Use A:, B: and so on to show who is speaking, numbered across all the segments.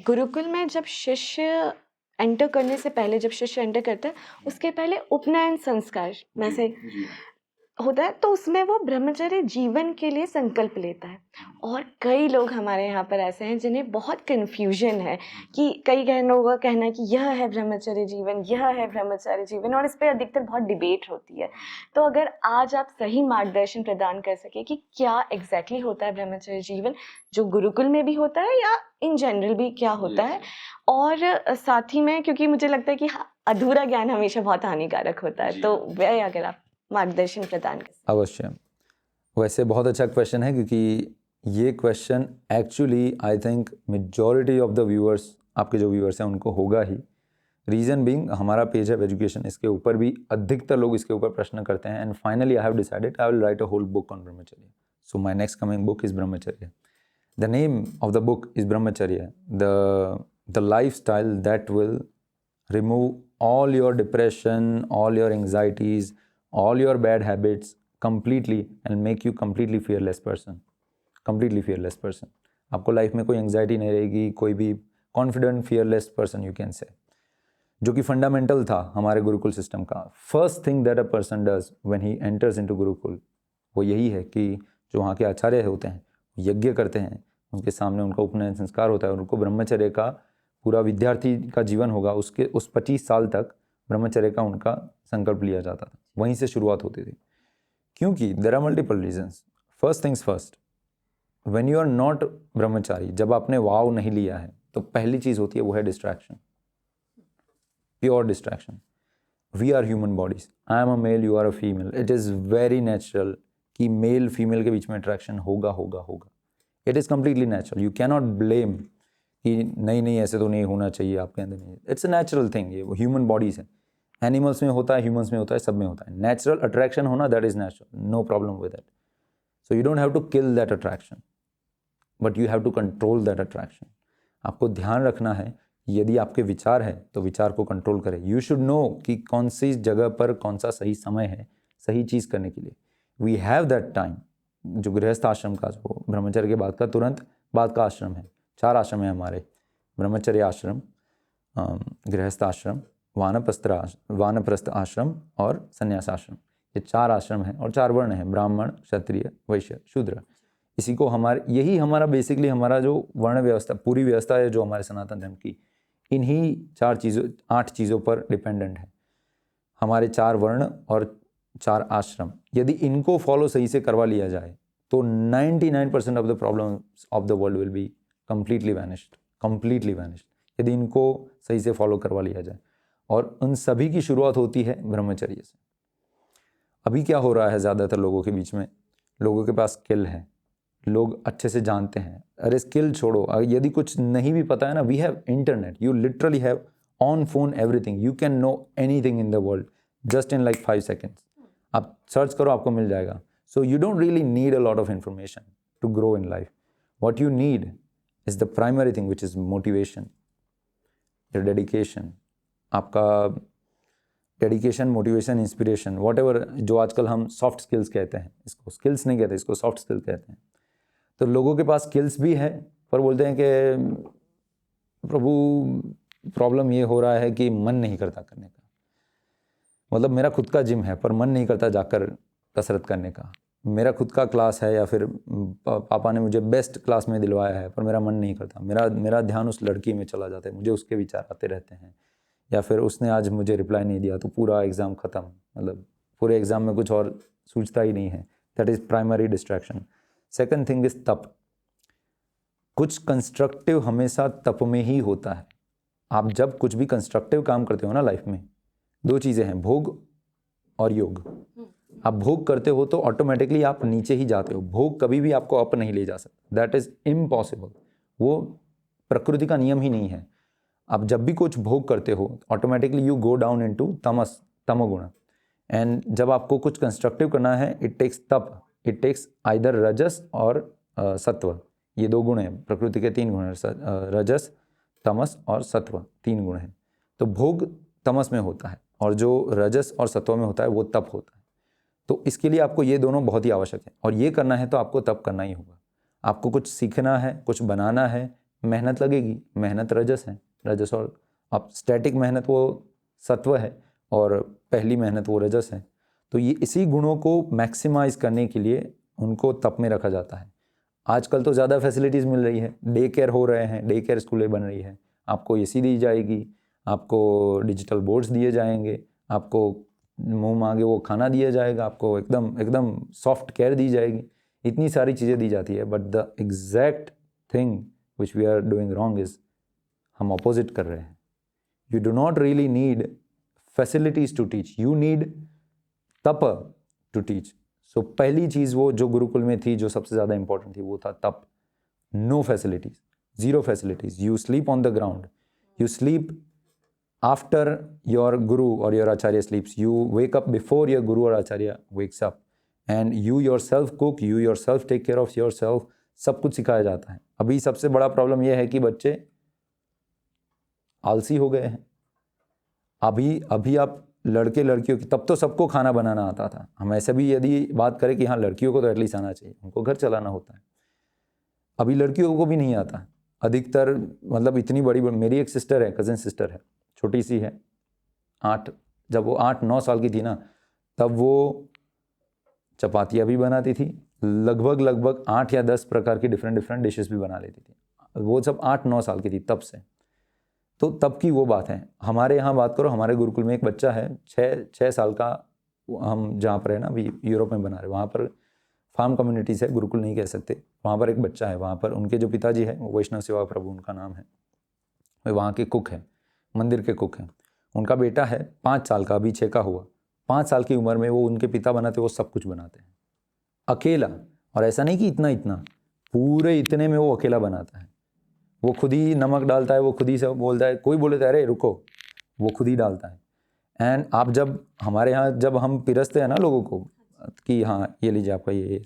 A: गुरुकुल में जब शिष्य एंटर करने से पहले, जब शिष्य एंटर करता है, उसके पहले उपनयन संस्कार में से होता है, तो उसमें वो ब्रह्मचर्य जीवन के लिए संकल्प लेता है। और कई लोग हमारे यहाँ पर ऐसे हैं जिन्हें बहुत कन्फ्यूजन है कि कई लोगों का कहना है कि यह है ब्रह्मचर्य जीवन, यह है ब्रह्मचर्य जीवन, और इस पे अधिकतर बहुत डिबेट होती है। तो अगर आज आप सही मार्गदर्शन प्रदान कर सके कि क्या एग्जैक्टली होता है ब्रह्मचर्य जीवन, जो गुरुकुल में भी होता है या इन जनरल भी क्या होता है, और साथ ही में, क्योंकि मुझे लगता है कि अधूरा ज्ञान हमेशा बहुत हानिकारक होता है, तो वह अगर आप मार्गदर्शन प्रदान कर सकते।
B: अवश्य। वैसे बहुत अच्छा क्वेश्चन है, क्योंकि ये question actually I think majority of the viewers, आपके जो व्यूअर्स हैं उनको होगा ही। रीज़न बीइंग, हमारा पेज है एजुकेशन, इसके ऊपर भी अधिकतर लोग इसके ऊपर प्रश्न करते हैं। And finally I have decided I will write a whole book on Brahmacharya. So my next coming book is Brahmacharya. The name of the book is Brahmacharya, the lifestyle that will remove all your depression, all your anxieties, all your bad habits completely and make you completely fearless person. Completely fearless person. आपको life में कोई anxiety नहीं रहेगी, कोई भी confident fearless person you can say, जो कि fundamental था हमारे गुरुकुल सिस्टम का. First thing that a person does when he enters into Gurukul, वो यही है कि जो वहाँ के आचार्य होते हैं यज्ञ करते हैं, उनके सामने उनका उपनयन संस्कार होता है और उनको ब्रह्मचर्य का पूरा विद्यार्थी का जीवन होगा, उसके उस 25 साल तक ब्रह्मचर्य का उनका संकल्प लिया जाता था. वहीं से शुरुआत होती थी, क्योंकि there are multiple reasons. First things first, when you are not brahmachari, जब आपने वाव नहीं लिया है, तो पहली चीज़ होती है वो है distraction, pure distraction. We are human bodies, I am a male, you are a female. It is very natural कि मेल फीमेल के बीच में अट्रैक्शन होगा होगा होगा. It is completely natural. You cannot blame कि नहीं नहीं ऐसे तो नहीं होना चाहिए आपके अंदर. नहीं, इट्स अ नेचुरल थिंग. ये वो ह्यूमन बॉडीज है. एनिमल्स में होता है, ह्यूमन्स में होता है, सब में होता है. नेचुरल अट्रैक्शन होना, that is natural, no problem with that. So you don't have to kill that attraction, but you have to control that attraction. आपको ध्यान रखना है, यदि आपके विचार है तो विचार को कंट्रोल करें. यू शुड नो कि कौन सी जगह पर कौन सा सही समय है सही चीज़ करने के लिए. We have that time. जो गृहस्थ आश्रम का, जो ब्रह्मचर्य के बाद का तुरंत बाद का आश्रम है, 4 आश्रम है हमारे. ब्रह्मचर्य आश्रम, गृहस्थ आश्रम, वानप्रस्थ आश्रम और संन्यास आश्रम. ये 4 आश्रम हैं और 4 वर्ण हैं, ब्राह्मण, क्षत्रिय, वैश्य, शूद्र. इसी को यही हमारा बेसिकली हमारा जो वर्ण व्यवस्था, पूरी व्यवस्था है जो हमारे सनातन धर्म की, इन्हीं 8 चीज़ों पर डिपेंडेंट है. हमारे 4 वर्ण और 4 आश्रम, यदि इनको फॉलो सही से करवा लिया जाए तो 99% of the problems of the world will be completely vanished. यदि इनको सही से फॉलो करवा लिया जाए. और उन सभी की शुरुआत होती है ब्रह्मचर्य से. अभी क्या हो रहा है ज़्यादातर लोगों के बीच में, लोगों के पास स्किल है, लोग अच्छे से जानते हैं. अरे स्किल छोड़ो, यदि कुछ नहीं भी पता है ना, we have internet. You literally have on phone everything. You can know anything in the world just in like 5 seconds. आप सर्च करो, आपको मिल जाएगा. So you don't really need a lot of information to grow in life. What you need is the primary thing which is motivation, your dedication. आपका dedication, motivation, inspiration, what, जो आजकल हम soft skills कहते हैं, इसको skills नहीं कहते, इसको सॉफ्ट स्किल्स कहते हैं. तो लोगों के पास स्किल्स भी है, पर बोलते हैं कि प्रभु प्रॉब्लम ये हो रहा है कि मन नहीं करता करने का. मतलब मेरा खुद का जिम है पर मन नहीं करता जाकर कसरत करने का. मेरा खुद का क्लास है, या फिर पापा ने मुझे बेस्ट क्लास में दिलवाया है, पर मेरा मन नहीं करता. मेरा ध्यान उस लड़की में चला जाता है, मुझे उसके विचार आते रहते हैं. या फिर उसने आज मुझे रिप्लाई नहीं दिया तो पूरा एग्ज़ाम ख़त्म. मतलब पूरे एग्ज़ाम में कुछ और सूझता ही नहीं है. That is primary distraction. Second thing is तप. कुछ कंस्ट्रक्टिव हमेशा तप में ही होता है. आप जब कुछ भी कंस्ट्रक्टिव काम करते हो ना लाइफ में, 2 चीज़ें हैं, भोग और योग. आप भोग करते हो तो ऑटोमेटिकली आप नीचे ही जाते हो. भोग कभी भी आपको अप नहीं ले जा सकता. That is impossible. वो प्रकृति का नियम ही नहीं है. आप जब भी कुछ भोग करते हो automatically you go down into तमोगुण. एंड जब आपको कुछ कंस्ट्रक्टिव करना है, इट टेक्स तप. इट टेक्स आइदर रजस और सत्व. ये 2 गुण हैं, प्रकृति के 3 गुण हैं, रजस, तमस और सत्व, 3 गुण हैं. तो भोग तमस में होता है और जो रजस और सत्व में होता है वो तप होता है. तो इसके लिए आपको ये दोनों बहुत ही आवश्यक है. और ये करना है तो आपको तप करना ही होगा. आपको कुछ सीखना है, कुछ बनाना है, मेहनत लगेगी, मेहनत रजस है, रजस और अब स्टैटिक मेहनत वो सत्व है और पहली मेहनत वो रजस है। तो ये इसी गुणों को मैक्सिमाइज करने के लिए उनको तप में रखा जाता है। आजकल तो ज़्यादा फैसिलिटीज़ मिल रही है, डे केयर हो रहे हैं, डे केयर स्कूलें बन रही है, आपको एसी दी जाएगी, आपको डिजिटल बोर्ड्स दिए जाएंगे, आपको मुंह मांगे वो खाना दिया जाएगा, आपको एकदम एकदम सॉफ्ट केयर दी जाएगी, इतनी सारी चीज़ें दी जाती है। But the exact thing which we are doing wrong is हम अपोजिट कर रहे हैं। You do not really need facilities to teach, you need tap to teach. So पहली चीज़ वो जो गुरुकुल में थी, जो सबसे ज़्यादा इंपॉर्टेंट थी, वो था तप। No facilities, zero facilities, you sleep on the ground, you sleep after your guru or your acharya sleeps, you wake up before your guru or acharya wakes up, and you yourself cook, you yourself take care of yourself, सब कुछ सिखाया जाता है। अभी सबसे बड़ा problem यह है कि बच्चे आलसी हो गए हैं। अभी आप लड़के लड़कियों की, तब तो सबको खाना बनाना आता था, हम ऐसे भी यदि बात करें कि हाँ लड़कियों को तो एटलीस्ट आना चाहिए, उनको घर चलाना होता है, अभी लड़कियों को भी नहीं आता अधिकतर। मतलब इतनी बड़ी, मेरी एक सिस्टर है, कज़न सिस्टर है, छोटी सी है, जब वो 8-9 साल की थी ना, तब वो चपातियाँ भी बनाती थी, लगभग 8 या 10 प्रकार की डिफरेंट डिशेस भी बना लेती थी। वो जब 8-9 साल की थी तब से, तो तब की वो बात है। हमारे यहाँ बात करो, हमारे गुरुकुल में एक बच्चा है 6 साल का, हम जहाँ पर है ना अभी यूरोप में बना रहे, वहाँ पर फार्म कम्युनिटीज़ है, गुरुकुल नहीं कह सकते, वहाँ पर एक बच्चा है, वहाँ पर उनके जो पिताजी है वो वैष्णव सेवा प्रभु उनका नाम है, वे वहाँ के कुक हैं, मंदिर के कुक हैं। उनका बेटा है 5 साल का, अभी 6 का हुआ, 5 साल की उम्र में वो उनके पिता बनाते, वो सब कुछ बनाते हैं अकेला। और ऐसा नहीं कि इतना पूरे इतने में वो अकेला बनाता है, वो खुद ही नमक डालता है, वो खुद ही से बोलता है, कोई बोले तो अरे रुको, वो खुद ही डालता है। एंड आप जब हमारे यहाँ जब हम पिरसते हैं ना लोगों को कि हाँ ये लीजिए आपका ये,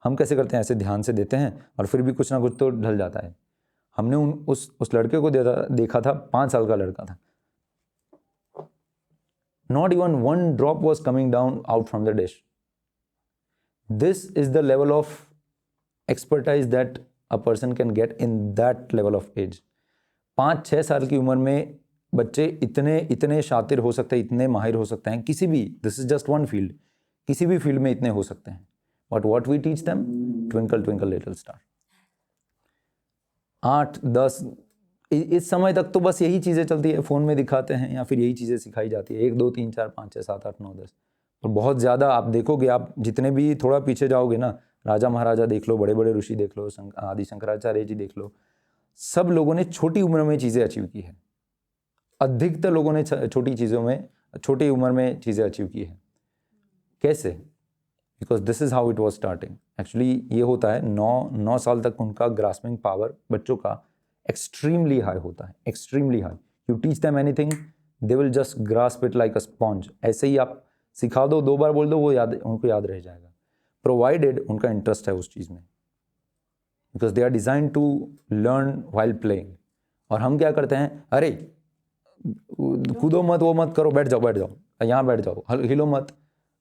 B: हम कैसे करते हैं, ऐसे ध्यान से देते हैं और फिर भी कुछ ना कुछ तो ढल जाता है। हमने उस लड़के को देखा था, 5 साल का लड़का था, not even one drop was coming down out from the dish. This is the level of expertise that a person can get in that level of age. 5-6 साल की उम्र में बच्चे इतने शातिर हो सकते हैं, इतने माहिर हो सकते हैं किसी भी, this is just one field, किसी भी फील्ड में इतने हो सकते हैं। But what we teach them, twinkle twinkle little star. 8-10 इस समय तक तो बस यही चीज़ें चलती है, फ़ोन में दिखाते हैं या फिर यही चीज़ें सिखाई जाती है, 1 2 3 4 5 6 7 8 9 10। और बहुत ज़्यादा आप देखोगे, आप जितने भी थोड़ा पीछे जाओगे ना, राजा महाराजा देख लो, बड़े बड़े ऋषि देख लो, आदि शंकराचार्य जी देख लो, सब लोगों ने छोटी उम्र में चीज़ें अचीव की है। अधिकतर लोगों ने छोटी उम्र में चीज़ें अचीव की है। कैसे? Because this is how it was starting. Actually ये होता है 9 साल तक उनका ग्रास्पिंग पावर बच्चों का एक्सट्रीमली हाई होता है, extremely high. You teach them anything, they will just grasp it like a sponge. ऐसे ही आप सिखा दो, 2 बार बोल दो, वो उनको याद रह जाएगा, प्रोवाइडेड उनका इंटरेस्ट है उस चीज़ में, because they are design to learn while playing. और हम क्या करते हैं, अरे कूदो मत, वो मत करो, बैठ जाओ, यहाँ बैठ जाओ, हिलो मत,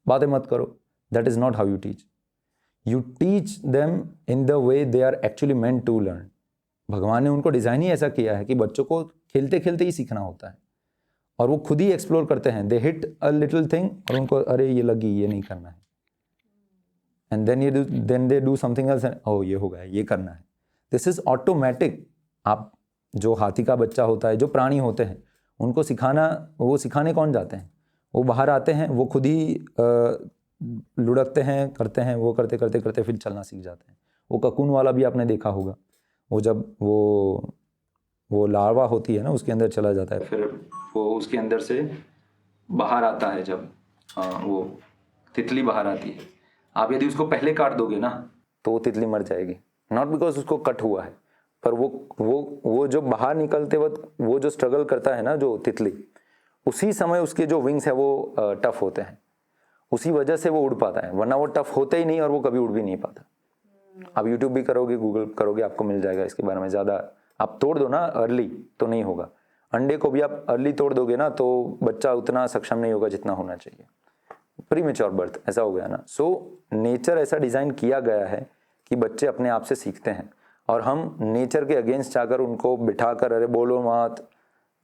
B: बातें मत करो। That is not how you teach. You teach them in the way they are actually meant to learn. भगवान ने उनको डिज़ाइन ही ऐसा किया है कि बच्चों को खेलते खेलते ही सीखना होता है, और वो खुद ही एक्सप्लोर करते हैं। They hit a little thing और उनको अरे ये लगी, ये नहीं करना है, and then they do something else, oh ये हो गया, ये करना है। This is automatic. आप जो हाथी का बच्चा होता है, जो प्राणी होते हैं, उनको वो सिखाने कौन जाते हैं? वो बाहर आते हैं, वो खुद ही लुढ़कते हैं, करते हैं, वो करते फिर चलना सीख जाते हैं। वो ककून वाला भी आपने देखा होगा, वो जब वो लार्वा होती है ना, उसके अंदर चला जाता है, फिर वो उसके अंदर से बाहर आता है, जब वो तितली बाहर आती है। आप यदि उसको पहले काट दोगे ना, तो वो तितली मर जाएगी, नॉट बिकॉज उसको कट हुआ है, पर वो जो बाहर निकलते वक्त वो जो स्ट्रगल करता है ना, जो तितली, उसी समय उसके जो विंग्स है वो टफ होते हैं, उसी वजह से वो उड़ पाता है, वरना वो टफ होते ही नहीं और वो कभी उड़ भी नहीं पाता। आप यूट्यूब भी करोगे, गूगल करोगे, आपको मिल जाएगा इसके बारे में। ज़्यादा आप तोड़ दो ना अर्ली तो नहीं होगा। अंडे को भी आप अर्ली तोड़ दोगे ना, तो बच्चा उतना सक्षम नहीं होगा जितना होना चाहिए। प्रीमेच्योर बर्थ ऐसा हो गया ना। सो नेचर ऐसा डिज़ाइन किया गया है कि बच्चे अपने आप से सीखते हैं। और हम नेचर के अगेंस्ट जाकर उनको बिठाकर अरे बोलो मत,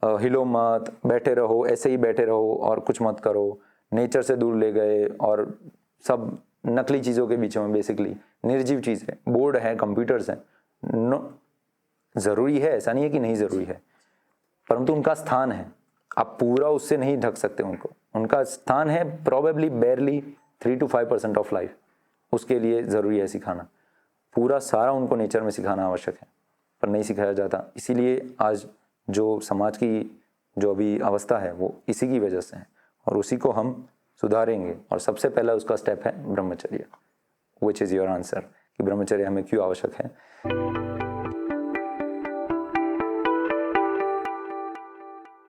B: हिलो मत, बैठे रहो, ऐसे ही बैठे रहो और कुछ मत करो, नेचर से दूर ले गए और सब नकली चीज़ों के बीच में, बेसिकली निर्जीव चीज़ है, बोर्ड है, कंप्यूटर्स हैं, ज़रूरी है, ऐसा नहीं है कि नहीं ज़रूरी है, परंतु उनका स्थान है, आप पूरा उससे नहीं ढक सकते उनको, उनका स्थान है probably barely 3 to 5% of life, उसके लिए ज़रूरी है सिखाना, पूरा सारा उनको नेचर में सिखाना आवश्यक है, पर नहीं सिखाया जाता। इसीलिए आज जो समाज की जो अभी अवस्था है वो इसी की वजह से है, और उसी को हम सुधारेंगे, और सबसे पहला उसका स्टेप है ब्रह्मचर्य, विच इज़ योर आंसर कि ब्रह्मचर्य हमें क्यों आवश्यक है।